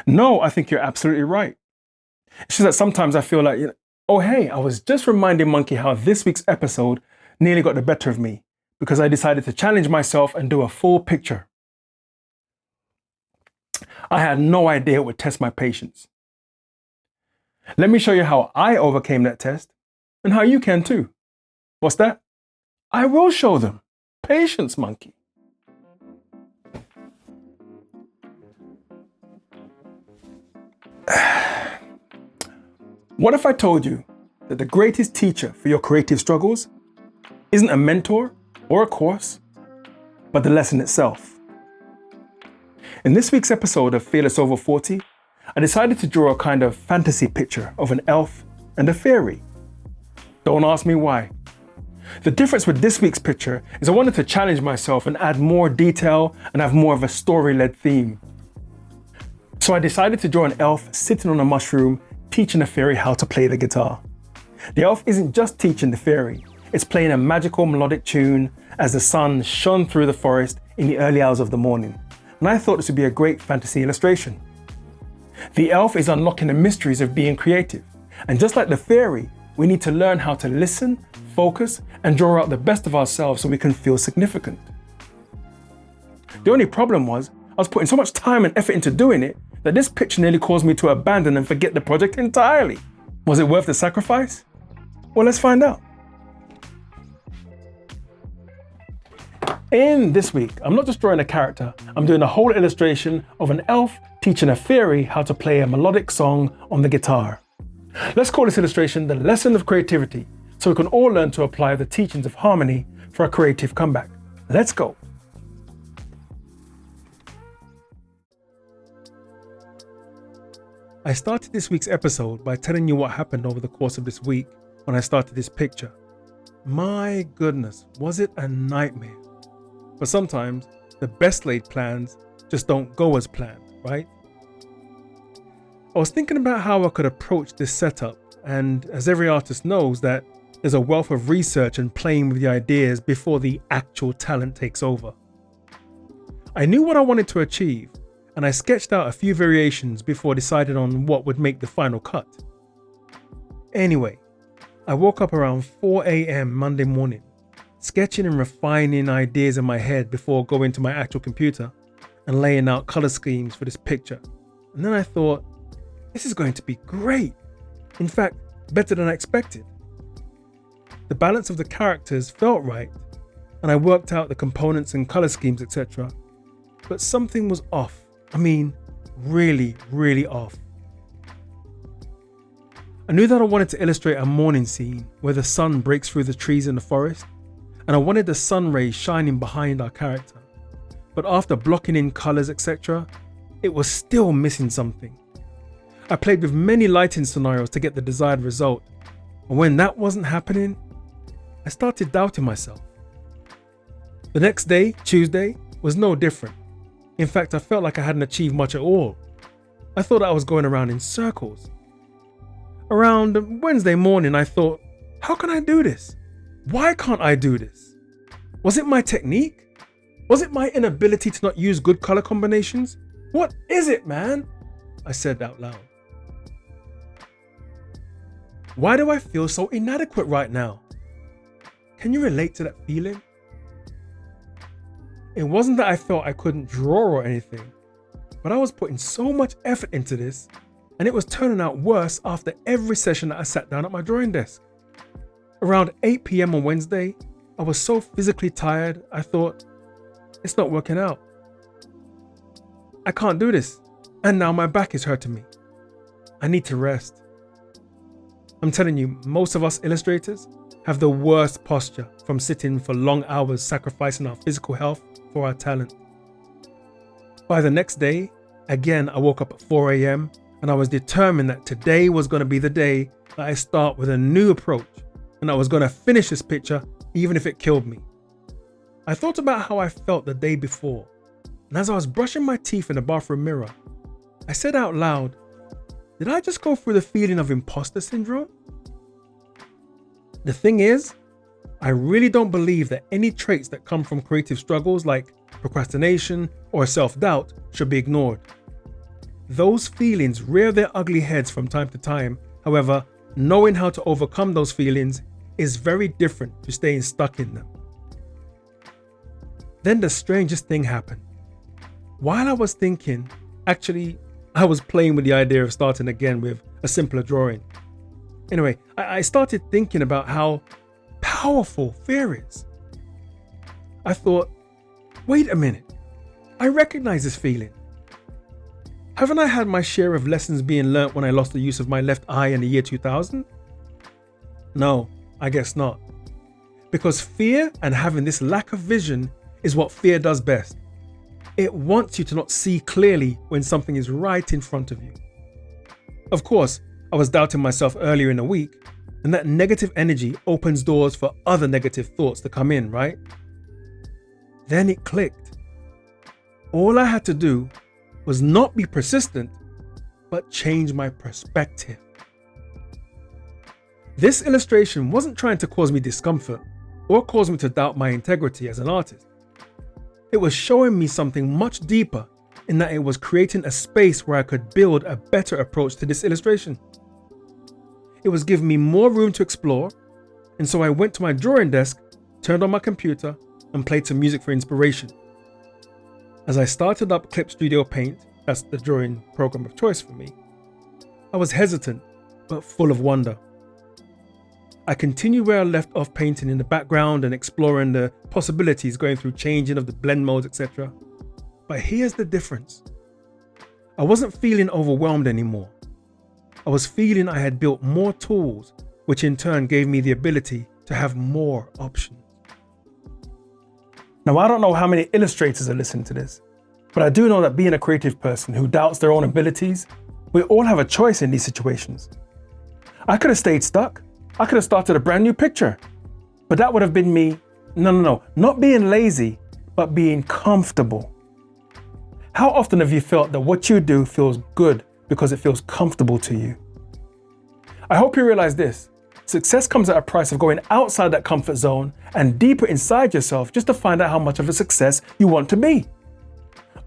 No, I think you're absolutely right. It's just that sometimes I feel like, oh, hey, I was just reminding Monkey how this week's episode nearly got the better of me because I decided to challenge myself and do a full picture. I had no idea it would test my patience. Let me show you how I overcame that test and how you can too. What's that? I will show them. Patience, Monkey. What if I told you that the greatest teacher for your creative struggles isn't a mentor or a course, but the lesson itself? In this week's episode of Fearless Over 40, I decided to draw a kind of fantasy picture of an elf and a fairy. Don't ask me why. The difference with this week's picture is I wanted to challenge myself and add more detail and have more of a story-led theme. So I decided to draw an elf sitting on a mushroom teaching a fairy how to play the guitar. The elf isn't just teaching the fairy, it's playing a magical melodic tune as the sun shone through the forest in the early hours of the morning. And I thought this would be a great fantasy illustration. The elf is unlocking the mysteries of being creative. And just like the fairy, we need to learn how to listen, focus, and draw out the best of ourselves so we can feel significant. The only problem was, I was putting so much time and effort into doing it that this picture nearly caused me to abandon and forget the project entirely. Was it worth the sacrifice? Well, let's find out. In this week, I'm not just drawing a character, I'm doing a whole illustration of an elf teaching a fairy how to play a melodic song on the guitar. Let's call this illustration the lesson of creativity, so we can all learn to apply the teachings of harmony for a creative comeback. Let's go. I started this week's episode by telling you what happened over the course of this week when I started this picture. My goodness, was it a nightmare? But sometimes the best laid plans just don't go as planned, right? I was thinking about how I could approach this setup, and as every artist knows that there's a wealth of research and playing with the ideas before the actual talent takes over. I knew what I wanted to achieve, and I sketched out a few variations before deciding on what would make the final cut. Anyway, I woke up around 4 a.m. Monday morning, sketching and refining ideas in my head before going to my actual computer and laying out color schemes for this picture. And then I thought, this is going to be great. In fact, better than I expected. The balance of the characters felt right, and I worked out the components and color schemes, etc. But something was off. I mean, really, really off. I knew that I wanted to illustrate a morning scene where the sun breaks through the trees in the forest, and I wanted the sun rays shining behind our character. But after blocking in colors, etc., it was still missing something. I played with many lighting scenarios to get the desired result, and when that wasn't happening, I started doubting myself. The next day, Tuesday, was no different. In fact, I felt like I hadn't achieved much at all. I thought I was going around in circles. Around Wednesday morning, I thought, how can I do this? Why can't I do this? Was it my technique? Was it my inability to not use good color combinations? What is it, man? I said out loud. Why do I feel so inadequate right now? Can you relate to that feeling? It wasn't that I felt I couldn't draw or anything, but I was putting so much effort into this, and it was turning out worse after every session that I sat down at my drawing desk. Around 8 p.m. on Wednesday, I was so physically tired, I thought, it's not working out. I can't do this, and now my back is hurting me. I need to rest. I'm telling you, most of us illustrators have the worst posture from sitting for long hours sacrificing our physical health for our talent. By the next day, again I woke up at 4 a.m. and I was determined that today was going to be the day that I start with a new approach, and I was going to finish this picture even if it killed me. I thought about how I felt the day before, and as I was brushing my teeth in the bathroom mirror, I said out loud, did I just go through the feeling of imposter syndrome? The thing is, I really don't believe that any traits that come from creative struggles like procrastination or self-doubt should be ignored. Those feelings rear their ugly heads from time to time. However, knowing how to overcome those feelings is very different to staying stuck in them. Then the strangest thing happened. While I was thinking, actually, I was playing with the idea of starting again with a simpler drawing. Anyway, I started thinking about how powerful fear is. I thought, wait a minute, I recognize this feeling. Haven't I had my share of lessons being learnt when I lost the use of my left eye in the year 2000? No, I guess not. Because fear and having this lack of vision is what fear does best. It wants you to not see clearly when something is right in front of you. Of course, I was doubting myself earlier in the week, and that negative energy opens doors for other negative thoughts to come in, right? Then it clicked. All I had to do was not be persistent, but change my perspective. This illustration wasn't trying to cause me discomfort or cause me to doubt my integrity as an artist. It was showing me something much deeper in that it was creating a space where I could build a better approach to this illustration. It was giving me more room to explore, and so I went to my drawing desk, turned on my computer, and played some music for inspiration. As I started up Clip Studio Paint, that's the drawing program of choice for me, I was hesitant, but full of wonder. I continued where I left off, painting in the background and exploring the possibilities, going through changing of the blend modes, etc. But here's the difference. I wasn't feeling overwhelmed anymore. I was feeling I had built more tools, which in turn gave me the ability to have more options. Now, I don't know how many illustrators are listening to this, but I do know that being a creative person who doubts their own abilities, we all have a choice in these situations. I could have stayed stuck. I could have started a brand new picture, but that would have been me, not being lazy, but being comfortable. How often have you felt that what you do feels good because it feels comfortable to you? I hope you realize this. Success comes at a price of going outside that comfort zone and deeper inside yourself just to find out how much of a success you want to be.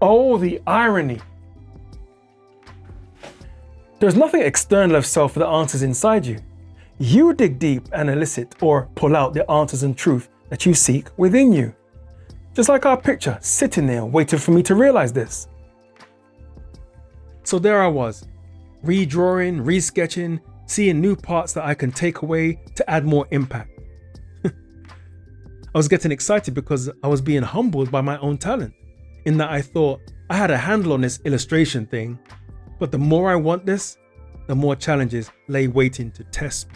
Oh, the irony. There's nothing external of self that answers inside you. You dig deep and elicit or pull out the answers and truth that you seek within you. Just like our picture sitting there waiting for me to realize this. So there I was, redrawing, resketching, seeing new parts that I can take away to add more impact. I was getting excited because I was being humbled by my own talent, in that I thought I had a handle on this illustration thing, but the more I want this, the more challenges lay waiting to test me.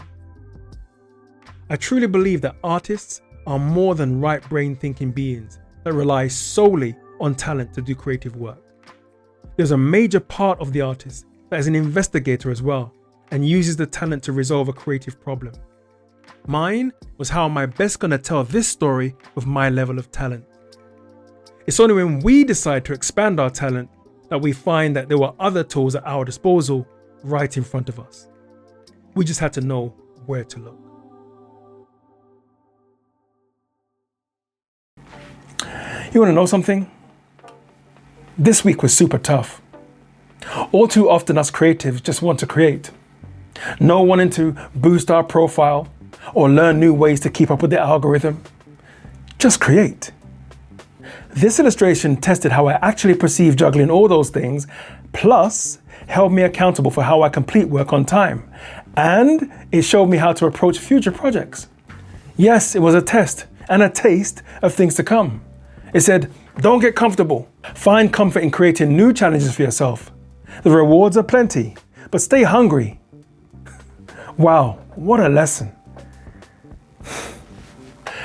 I truly believe that artists are more than right brain thinking beings that rely solely on talent to do creative work. There's a major part of the artist that is an investigator as well and uses the talent to resolve a creative problem. Mine was how am I best going to tell this story with my level of talent. It's only when we decide to expand our talent that we find that there were other tools at our disposal right in front of us. We just had to know where to look. You want to know something? This week was super tough. All too often us creatives just want to create. No wanting to boost our profile or learn new ways to keep up with the algorithm. Just create. This illustration tested how I actually perceive juggling all those things, plus held me accountable for how I complete work on time. And it showed me how to approach future projects. Yes, it was a test and a taste of things to come. It said, don't get comfortable. Find comfort in creating new challenges for yourself. The rewards are plenty, but stay hungry. Wow, what a lesson.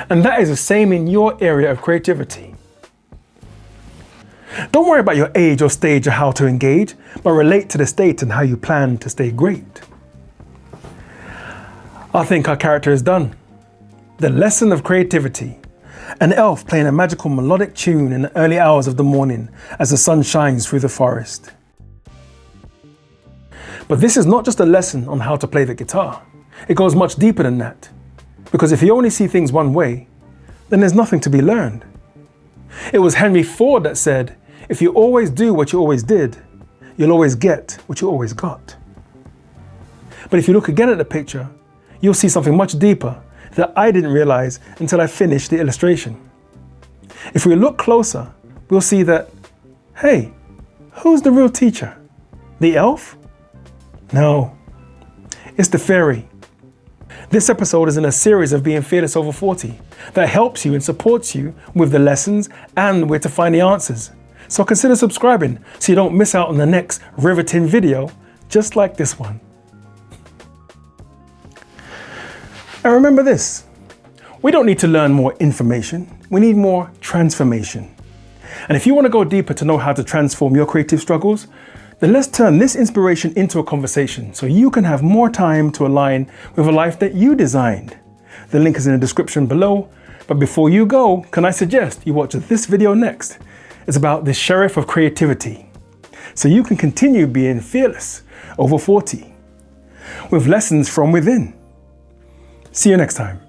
And that is the same in your area of creativity. Don't worry about your age or stage or how to engage, but relate to the state and how you plan to stay great. I think our character is done. The lesson of creativity. An elf playing a magical melodic tune in the early hours of the morning as the sun shines through the forest. But this is not just a lesson on how to play the guitar. It goes much deeper than that. Because if you only see things one way, then there's nothing to be learned. It was Henry Ford that said, if you always do what you always did, you'll always get what you always got. But if you look again at the picture, you'll see something much deeper that I didn't realize until I finished the illustration. If we look closer, we'll see that, hey, who's the real teacher? The elf? No, it's the fairy. This episode is in a series of Being Fearless Over 40 that helps you and supports you with the lessons and where to find the answers. So consider subscribing so you don't miss out on the next riveting video just like this one. And remember this, we don't need to learn more information, we need more transformation. And if you want to go deeper to know how to transform your creative struggles, then let's turn this inspiration into a conversation so you can have more time to align with a life that you designed. The link is in the description below, but before you go, can I suggest you watch this video next? It's about the sheriff of creativity, so you can continue being fearless over 40 with lessons from within. See you next time.